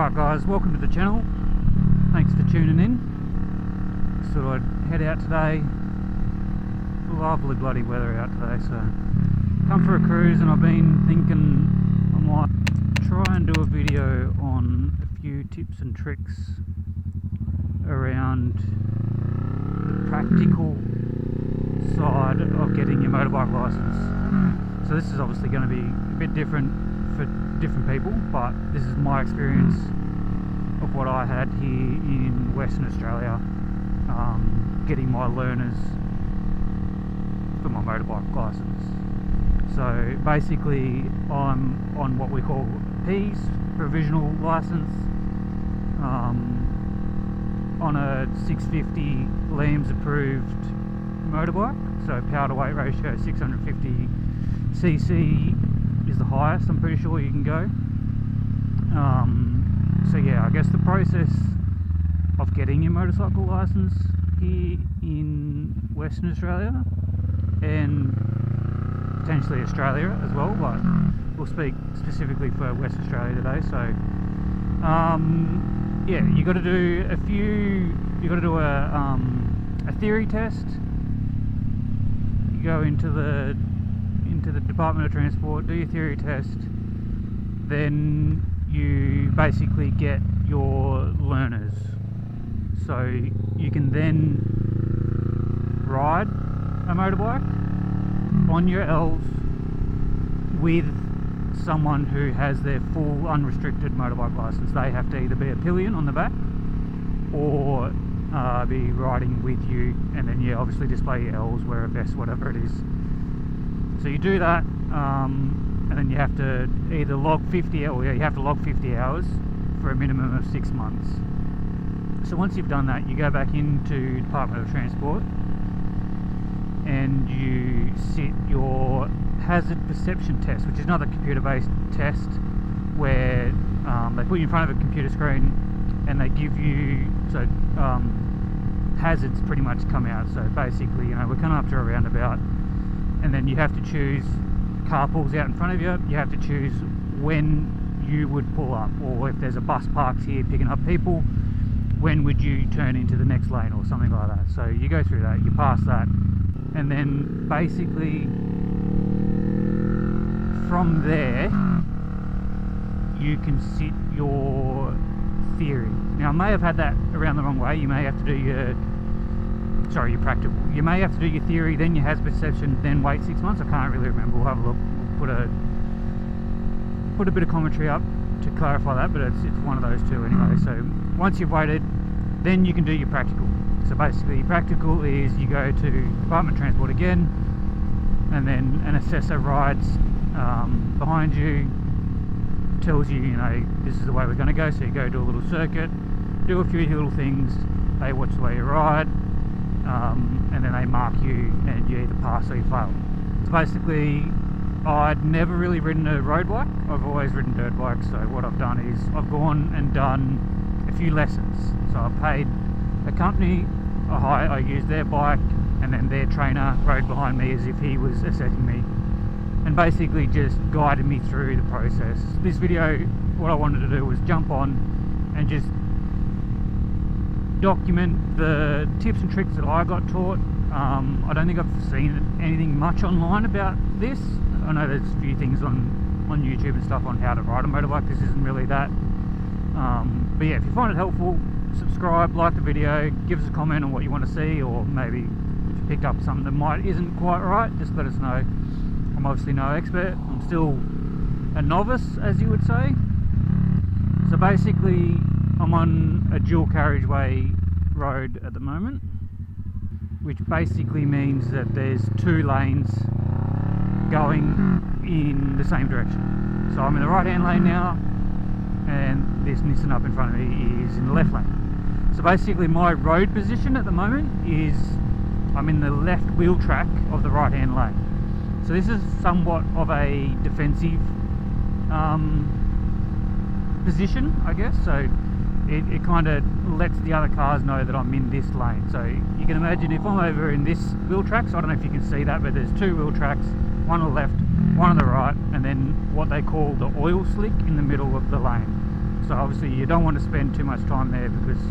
Alright guys, welcome to the channel. Thanks for tuning in. Just thought I'd head out today. Lovely bloody weather out today, so come for a cruise, and I've been thinking I might try and do a video on a few tips and tricks around the practical side of getting your motorbike license. So this is obviously going to be a bit different for different people, but this is my experience of what I had here in Western Australia, getting my learners for my motorbike license. So basically I'm on what we call P's, provisional license, on a 650 Liam's approved motorbike, so power to weight ratio 650cc is the highest I'm pretty sure you can go. So yeah, I guess the process of getting your motorcycle license here in Western Australia and potentially Australia as well, but we'll speak specifically for Western Australia today. So yeah, you got to do a theory test. You go into the Department of Transport, do your theory test, then you basically get your learners, so you can then ride a motorbike on your L's with someone who has their full unrestricted motorbike license. They have to either be a pillion on the back or be riding with you, and then yeah, obviously display your L's, wear a vest, whatever it is. So you do that, and then you have to either log 50 hours for a minimum of 6 months. So once you've done that, you go back into Department of Transport and you sit your hazard perception test, which is another computer-based test where they put you in front of a computer screen and they give you hazards pretty much come out. So basically, you know, we're coming up to a roundabout, and then you have to choose, car pulls out in front of you, you have to choose when you would pull up, or if there's a bus parked here picking up people, when would you turn into the next lane or something like that. So you go through that, you pass that, and then basically from there you can sit your theory. Now I may have had that around the wrong way. You may have to do your practical. You may have to do your theory, then your hazard perception, then wait 6 months. I can't really remember. We'll have a look. We'll put a bit of commentary up to clarify that, but it's one of those two anyway. So once you've waited, then you can do your practical. So basically your practical is you go to Department of Transport again, and then an assessor rides behind you, tells you, you know, this is the way we're going to go. So you go do a little circuit, do a few little things, they watch the way you ride, and then they mark you, and you either pass or you fail. So basically, I'd never really ridden a road bike, I've always ridden dirt bikes. So what I've done is I've gone and done a few lessons. So I paid a company a hire, I used their bike, and then their trainer rode behind me as if he was assessing me, and basically just guided me through the process. This video, what I wanted to do was jump on and just document the tips and tricks that I got taught. I don't think I've seen anything much online about this. I know there's a few things on YouTube and stuff on how to ride a motorbike. This isn't really that. But yeah, if you find it helpful, subscribe, like the video, give us a comment on what you want to see, or maybe if you picked up something that isn't quite right, just let us know. I'm obviously no expert. I'm still a novice, as you would say. So basically, I'm on a dual carriageway road at the moment, which basically means that there's 2 lanes going in the same direction. So I'm in the right hand lane now, and this Nissan up in front of me is in the left lane. So basically my road position at the moment is I'm in the left wheel track of the right hand lane. So this is somewhat of a defensive position, I guess. So it kind of lets the other cars know that I'm in this lane. So you can imagine if I'm over in this wheel track, so I don't know if you can see that, but there's 2 wheel tracks, one on the left, one on the right, and then what they call the oil slick in the middle of the lane. So obviously you don't want to spend too much time there because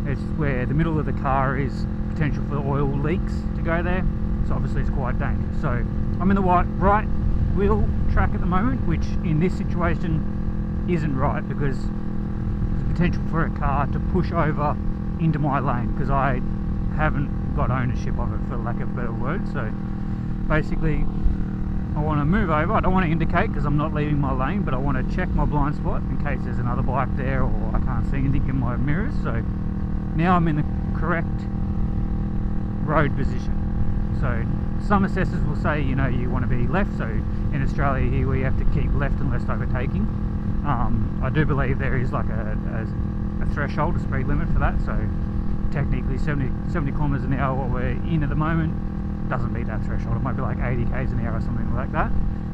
it's where the middle of the car is potential for oil leaks to go there. So obviously it's quite dangerous. So I'm in the right wheel track at the moment, which in this situation isn't right because there's potential for a car to push over into my lane because I haven't got ownership of it, for lack of a better word. So basically I want to move over. I don't want to indicate because I'm not leaving my lane, but I want to check my blind spot in case there's another bike there or I can't see anything in my mirrors. So now I'm in the correct road position. So some assessors will say, you know, you want to be left. So in Australia here we have to keep left unless overtaking. I do believe there is like a threshold, a speed limit for that. So technically 70 kilometers an hour, what we're in at the moment, doesn't meet that threshold. It might be like 80 k's an hour or something like that,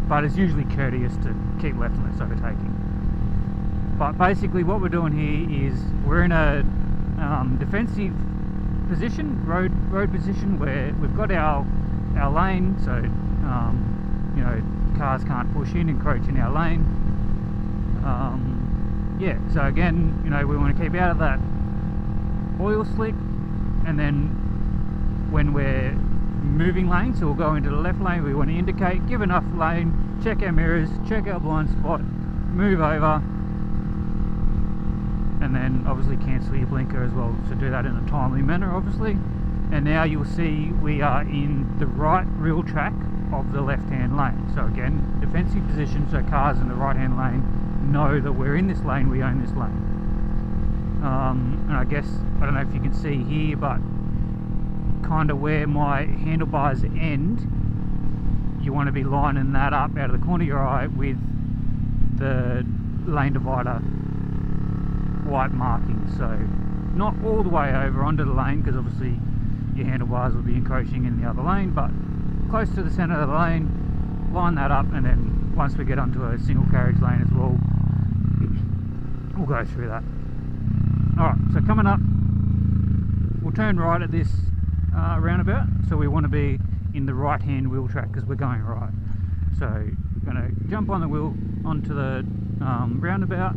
but it's usually courteous to keep left unless overtaking. But basically what we're doing here is we're in a defensive position, road position, where we've got our lane, so you know, cars can't push in, encroach in our lane. Yeah, so again, you know, we want to keep out of that oil slick, and then when we're moving lane, so we'll go into the left lane, we want to indicate, give enough lane, check our mirrors, check our blind spot, move over, and then obviously cancel your blinker as well, so do that in a timely manner obviously. And now you'll see we are in the right real track of the left hand lane. So again, defensive position, so cars in the right hand lane know that we're in this lane, we own this lane. And I guess, I don't know if you can see here, but kind of where my handlebars end, you want to be lining that up out of the corner of your eye with the lane divider white marking. So not all the way over onto the lane, because obviously your handlebars will be encroaching in the other lane, but close to the center of the lane, line that up, and then once we get onto a single carriage lane as well, we'll go through that. Alright, so coming up, we'll turn right at this roundabout, so we want to be in the right hand wheel track because we're going right. So we're going to jump on the wheel onto the roundabout.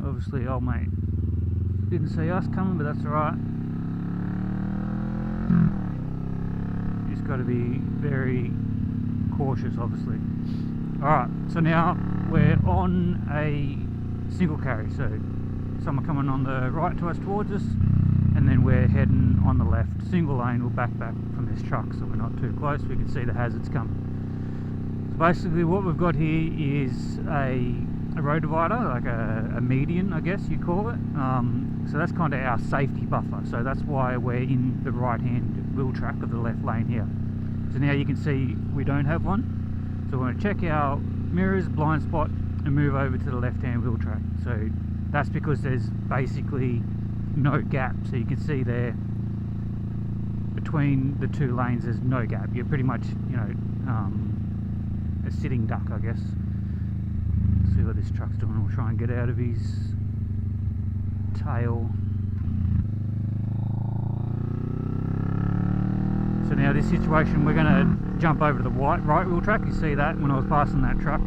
Obviously old mate didn't see us coming, but that's alright. Just got to be very cautious obviously. Alright, so now we're on a single carry, so someone coming on the right to us towards us, and then we're heading on the left, single lane. We'll back from this truck so we're not too close, we can see the hazards coming. So basically what we've got here is a road divider, like a median I guess you call it. So that's kind of our safety buffer, so that's why we're in the right hand wheel track of the left lane here. So now you can see we don't have one, so we're going to check our mirrors, blind spot, and move over to the left hand wheel track. So that's because there's basically no gap, so you can see there between the two lanes there's no gap. You're pretty much, you know, a sitting duck I guess. See what this truck's doing. We'll try and get out of his tail. So now this situation, we're going to jump over to the right wheel track. You see that when I was passing that truck,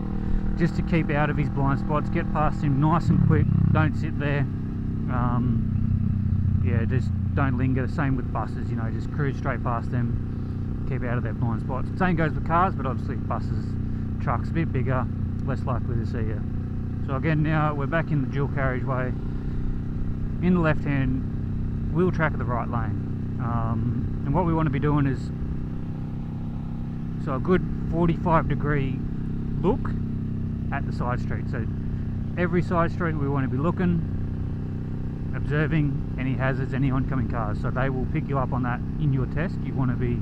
just to keep out of his blind spots, get past him nice and quick, don't sit there. Yeah, just don't linger. Same with buses, you know, just cruise straight past them, keep out of their blind spots. Same goes with cars, but obviously buses, trucks a bit bigger, less likely to see you. So again, now we're back in the dual carriageway, in the left hand wheel track of the right lane. And what we want to be doing is, so a good 45-degree look at the side street. So every side street we want to be looking, observing any hazards, any oncoming cars. So they will pick you up on that in your test. You want to be,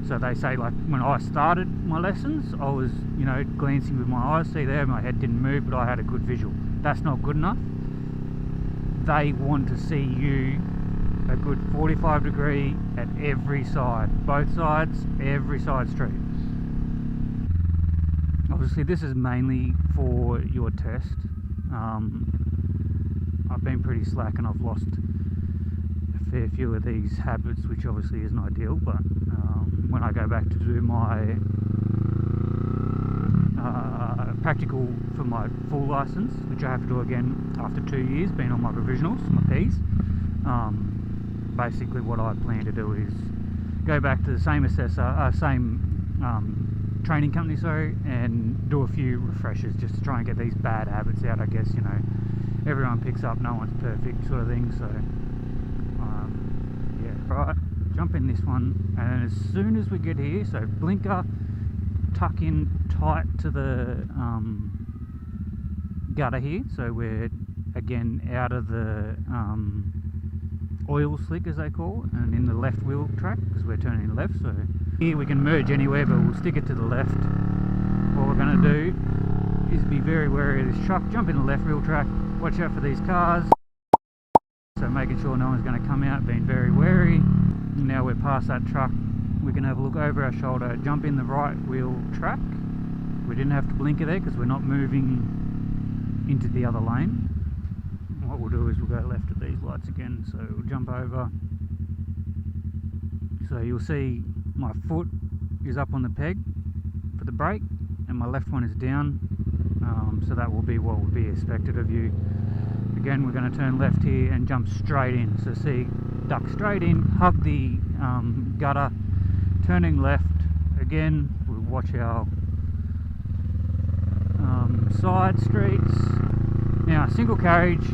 so they say, like when I started my lessons, I was, you know, glancing with my eyes, see there, my head didn't move, but I had a good visual. That's not good enough. They want to see you a good 45-degree at every side, both sides, every side street. Obviously this is mainly for your test. I've been pretty slack and I've lost a fair few of these habits, which obviously isn't ideal, but when I go back to do my practical for my full license, which I have to do again after 2 years being on my provisionals, my P's. Basically what I plan to do is go back to the same assessor, training company, sorry, and do a few refreshers just to try and get these bad habits out. I guess, you know, everyone picks up, no one's perfect sort of thing, so yeah. Right, jump in this one, and as soon as we get here, so blinker, tuck in tight to the gutter here, so we're again out of the oil slick, as they call it, and in the left wheel track because we're turning left. So here we can merge anywhere, but we'll stick it to the left. What we're going to do is be very wary of this truck, jump in the left wheel track, watch out for these cars, so making sure no one's going to come out, being very wary. Now we're past that truck, we can have a look over our shoulder, jump in the right wheel track. We didn't have to blinker there because we're not moving into the other lane. What we'll do is we'll go left at these lights again, so we'll jump over. So you'll see my foot is up on the peg for the brake and my left one is down, so that will be what will be expected of you. Again, we're going to turn left here and jump straight in, so see, duck straight in, hug the gutter, turning left. Again, we'll watch our side streets. Now single carriage,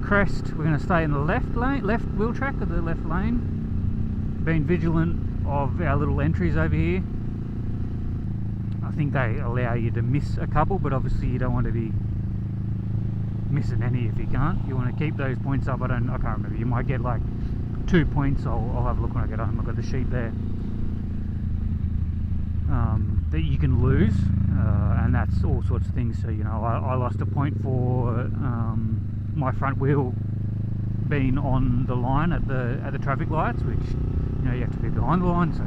crest, we're going to stay in the left wheel track of the left lane, being vigilant of our little entries over here. I think they allow you to miss a couple, but obviously you don't want to be missing any if you can't. You want to keep those points up. I can't remember, you might get like 2 points. I'll have a look when I get home. I've got the sheet there that you can lose, and that's all sorts of things. So, you know, I lost a point for my front wheel being on the line at the traffic lights, which, you know, you have to be behind the line, so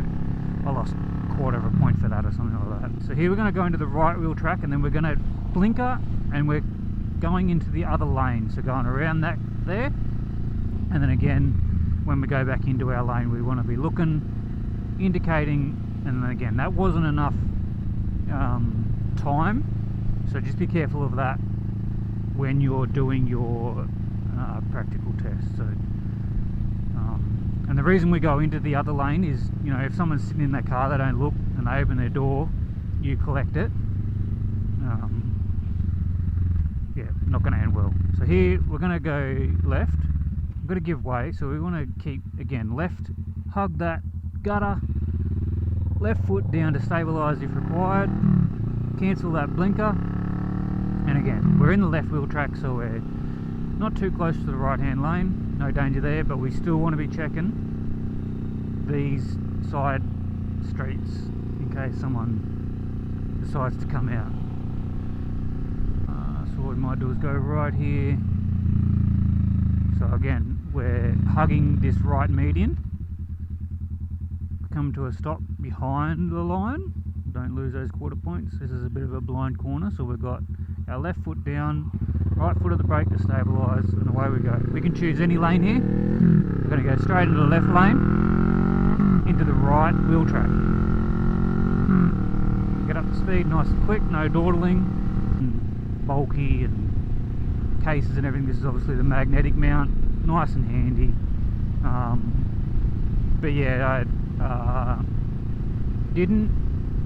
I lost a quarter of a point for that or something like that. So here we're going to go into the right wheel track, and then we're going to blinker, and we're going into the other lane, so going around that there, and then again when we go back into our lane we want to be looking, indicating, and then again that wasn't enough time, so just be careful of that when you're doing your practical test. So and the reason we go into the other lane is, you know, if someone's sitting in their car, they don't look and they open their door, you collect it. Yeah, not going to end well. So here we're going to go left. We've got to give way, so we want to keep, again, left, hug that gutter, left foot down to stabilise if required, cancel that blinker, and again, we're in the left wheel track, so we're not too close to the right hand lane, no danger there, but we still want to be checking these side streets in case someone decides to come out. So what we might do is go right here. So again, we're hugging this right median, come to a stop behind the line, don't lose those quarter points. This is a bit of a blind corner, so we've got our left foot down, right foot of the brake to stabilise, and away we go. We can choose any lane here. We're going to go straight into the left lane, into the right wheel track. Get up to speed nice and quick, no dawdling, and bulky and cases and everything. This is obviously the magnetic mount, nice and handy. But yeah, I didn't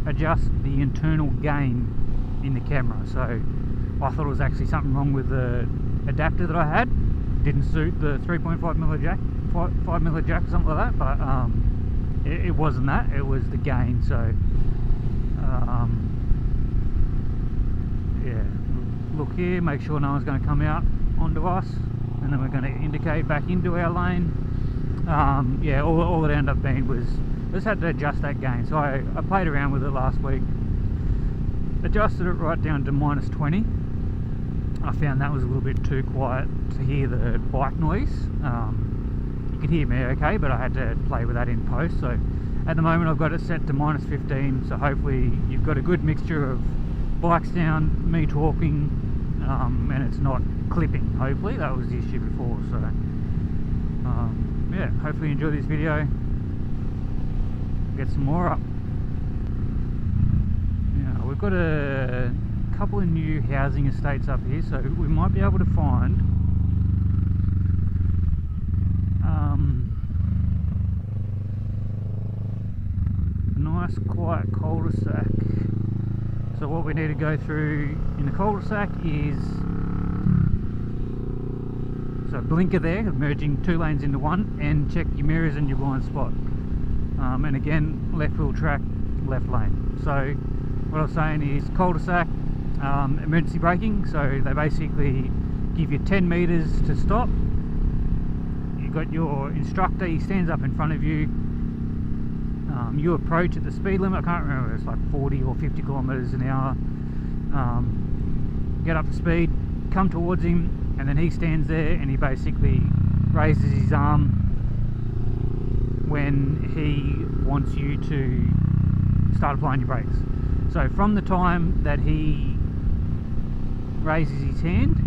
adjust the internal gain in the camera, so I thought it was actually something wrong with the adapter that I had. Didn't suit the 3.5mm jack, 5mm jack, something like that, but it wasn't that, it was the gain. So yeah, look here, make sure no one's going to come out onto us, and then we're going to indicate back into our lane. Yeah, all it ended up being was I just had to adjust that gain. So I played around with it last week, adjusted it right down to -20. I found that was a little bit too quiet to hear the bike noise. You could hear me okay, but I had to play with that in post. So at the moment I've got it set to -15, so hopefully you've got a good mixture of bike sound, me talking, and it's not clipping. Hopefully that was the issue before. So yeah, hopefully you enjoy this video. Get some more up. Yeah, we've got a couple of new housing estates up here, so we might be able to find a nice quiet cul-de-sac. So what we need to go through in the cul-de-sac is, so blinker there, merging 2 lanes into one, and check your mirrors and your blind spot. And again, left wheel track, left lane. So what I was saying is cul-de-sac, emergency braking. So they basically give you 10 meters to stop. You've got your instructor, he stands up in front of you. You approach at the speed limit, I can't remember, it's like 40 or 50 kilometers an hour. Get up to speed, come towards him, and then he stands there and he basically raises his arm when he wants you to start applying your brakes. So from the time that he raises his hand,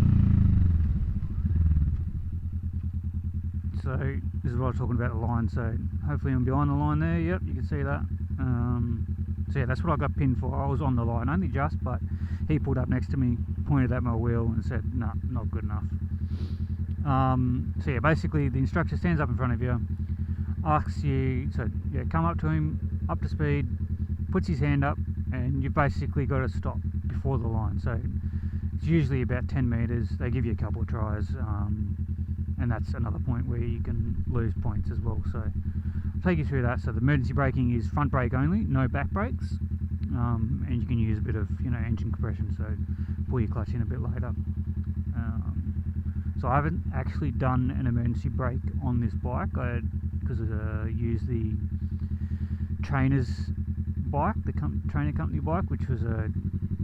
so this is what I was talking about, the line, so hopefully I'm behind the line there, yep, you can see that. So yeah, that's what I got pinned for. I was on the line only just, but he pulled up next to me, pointed at my wheel and said, nah, not good enough. So yeah, basically the instructor stands up in front of you, asks you, so yeah, come up to him, up to speed, puts his hand up, and you've basically got to stop before the line. So it's usually about 10 meters. They give you a couple of tries, and that's another point where you can lose points as well. So I'll take you through that. So the emergency braking is front brake only, no back brakes, and you can use a bit of, you know, engine compression, so pull your clutch in a bit later. So I haven't actually done an emergency brake on this bike because I used the trainer's bike, the trainer company bike, which was a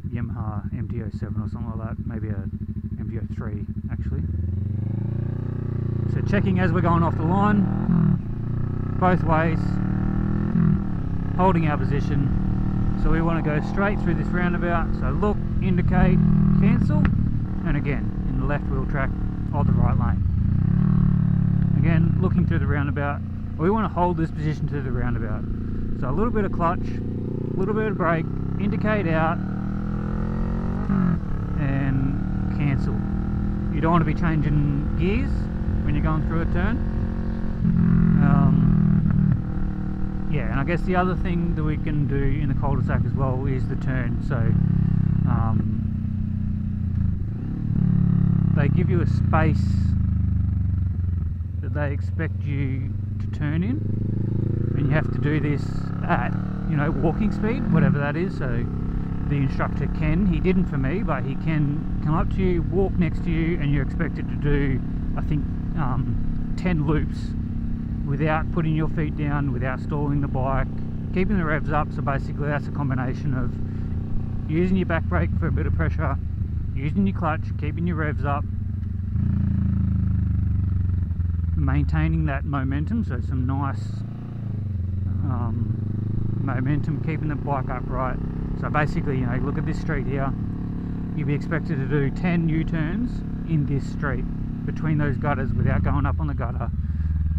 Yamaha MT-07 or something like that, maybe a MT-03 actually. So checking as we're going off the line, both ways, holding our position. So we want to go straight through this roundabout, so look, indicate, cancel, and again in the left wheel track of the right lane. Again, looking through the roundabout, we want to hold this position to the roundabout. So a little bit of clutch, a little bit of brake, indicate out, and cancel. You don't want to be changing gears when you're going through a turn. Yeah, and I guess the other thing that we can do in the cul-de-sac as well is the turn. So they give you a space that they expect you to turn in, and you have to do this at, you know, walking speed, whatever that is. So the instructor can, he didn't for me, but he can come up to you, walk next to you, and you're expected to do, I think, 10 loops without putting your feet down, without stalling the bike, keeping the revs up. So basically that's a combination of using your back brake for a bit of pressure, using your clutch, keeping your revs up, maintaining that momentum, so some nice momentum, keeping the bike upright. So basically, you know, look at this street here, you'll be expected to do 10 U-turns in this street between those gutters without going up on the gutter,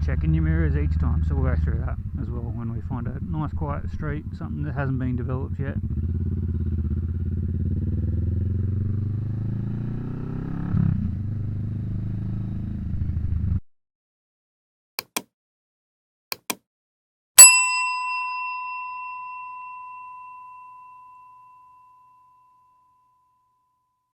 checking your mirrors each time. So we'll go through that as well when we find a nice quiet street, something that hasn't been developed yet.